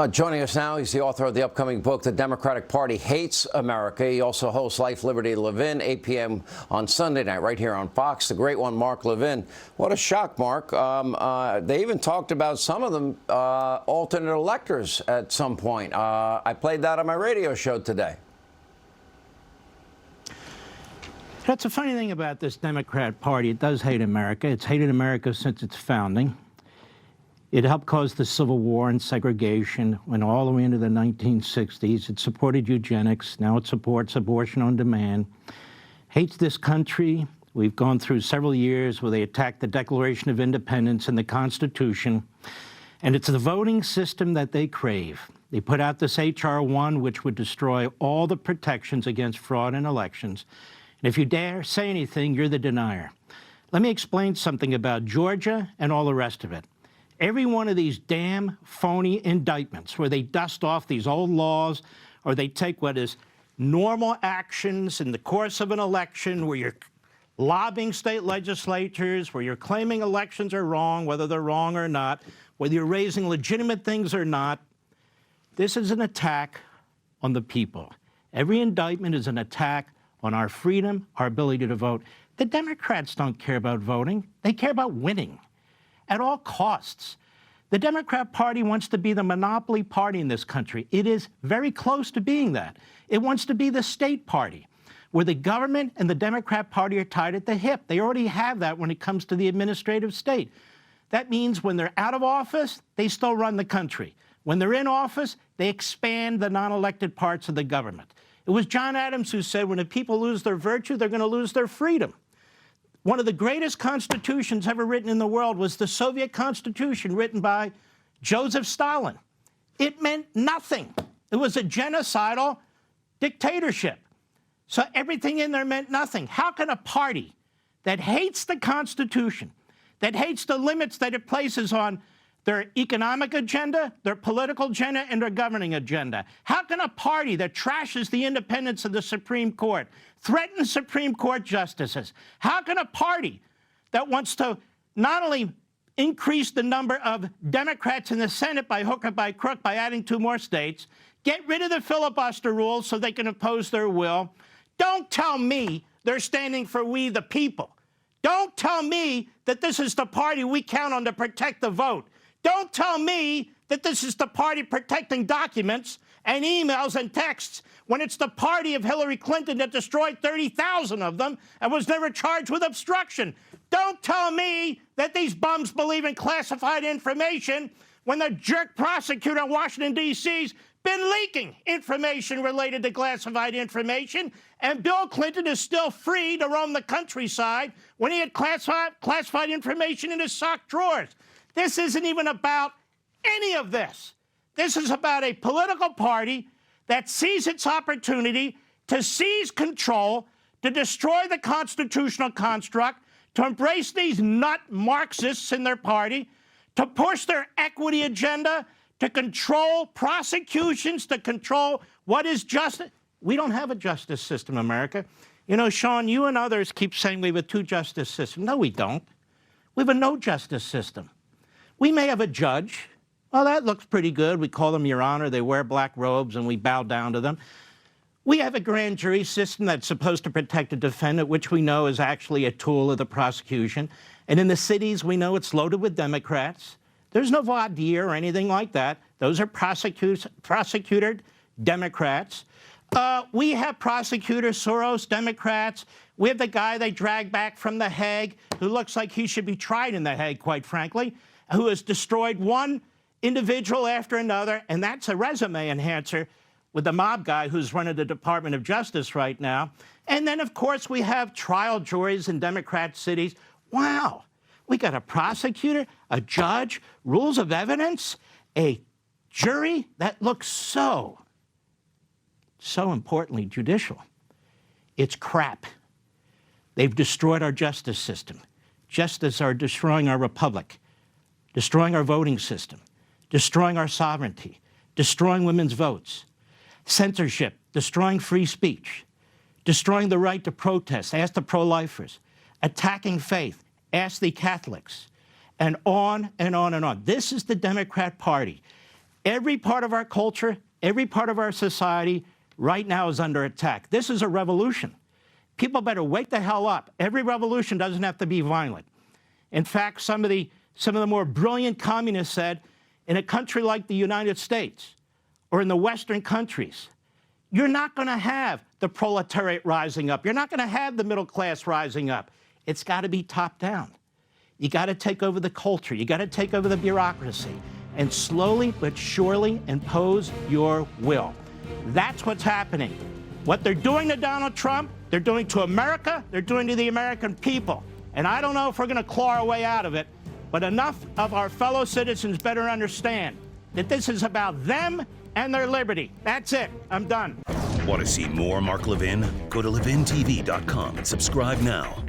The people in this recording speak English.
Joining us now, he's the author of the upcoming book, The Democratic Party Hates America. He also hosts Life, Liberty, Levin, 8 p.m. on Sunday night, right here on Fox. The great one, Mark Levin. What a shock, Mark. They even talked about some of them alternate electors at some point. I played that on my radio show today. That's a funny thing about this Democrat Party. It does hate America. It's hated America since its founding. It helped cause the Civil War and segregation, went all the way into the 1960s. It supported eugenics. Now it supports abortion on demand. Hates this country. We've gone through several years where they attacked the Declaration of Independence and the Constitution. And it's the voting system that they crave. They put out this H.R. 1, which would destroy all the protections against fraud in elections. And if you dare say anything, you're the denier. Let me explain something about Georgia and all the rest of it. Every one of these damn phony indictments where they dust off these old laws or they take what is normal actions in the course of an election where you're lobbying state legislatures, where you're claiming elections are wrong, whether they're wrong or not, whether you're raising legitimate things or not, this is an attack on the people. Every indictment is an attack on our freedom, our ability to vote. The Democrats don't care about voting. They care about winning at all costs. The Democrat Party wants to be the monopoly party in this country. It is very close to being that. It wants to be the state party, where the government and the Democrat Party are tied at the hip. They already have that when it comes to the administrative state. That means when they're out of office, they still run the country. When they're in office, they expand the non-elected parts of the government. It was John Adams who said when the people lose their virtue, they're going to lose their freedom. One of the greatest constitutions ever written in the world was the Soviet Constitution written by Joseph Stalin. It meant nothing. It was a genocidal dictatorship. So everything in there meant nothing. How can a party that hates the Constitution, that hates the limits that it places on their economic agenda, their political agenda, and their governing agenda, how can a party that trashes the independence of the Supreme Court, threatens Supreme Court justices, how can a party that wants to not only increase the number of Democrats in the Senate by hook or by crook by adding 2 more states, get rid of the filibuster rules so they can impose their will? Don't tell me they're standing for we the people. Don't tell me that this is the party we count on to protect the vote. Don't tell me that this is the party protecting documents and emails and texts when it's the party of Hillary Clinton that destroyed 30,000 of them and was never charged with obstruction. Don't tell me that these bums believe in classified information when the jerk prosecutor in Washington, D.C.'s been leaking information related to classified information, and Bill Clinton is still free to roam the countryside when he had classified information in his sock drawers. This isn't even about any of this. This is about a political party that sees its opportunity to seize control, to destroy the constitutional construct, to embrace these nut Marxists in their party, to push their equity agenda, to control prosecutions, to control what is justice. We don't have a justice system in America. You know, Sean, you and others keep saying we have a 2-justice system. No, we don't. We have a no-justice system. We may have a judge. Well, that looks pretty good. We call them Your Honor. They wear black robes, and we bow down to them. We have a grand jury system that's supposed to protect a defendant, which we know is actually a tool of the prosecution. And in the cities, we know it's loaded with Democrats. There's no voir dire or anything like that. Those are prosecuted Democrats. We have prosecutor Soros Democrats. We have the guy they dragged back from The Hague who looks like he should be tried in The Hague, quite frankly, who has destroyed one individual after another, and that's a resume enhancer with the mob guy who's running the Department of Justice right now. And then, of course, we have trial juries in Democrat cities. Wow. We got a prosecutor, a judge, rules of evidence, a jury that looks so importantly judicial. It's crap. They've destroyed our justice system, just as are destroying our republic, destroying our voting system, destroying our sovereignty, destroying women's votes, censorship, destroying free speech, destroying the right to protest, ask the pro-lifers, attacking faith, ask the Catholics, and on and on and on. This is the Democrat Party. Every part of our culture, every part of our society right now is under attack. This is a revolution. People better wake the hell up. Every revolution doesn't have to be violent. In fact, some of the more brilliant communists said, in a country like the United States or in the Western countries, you're not going to have the proletariat rising up. You're not going to have the middle class rising up. It's got to be top down. You got to take over the culture. You got to take over the bureaucracy and slowly but surely impose your will. That's what's happening. What they're doing to Donald Trump, they're doing to America, they're doing to the American people. And I don't know if we're going to claw our way out of it, but enough of our fellow citizens better understand that this is about them and their liberty. That's it. I'm done. Want to see more Mark Levin? Go to levintv.com and subscribe now.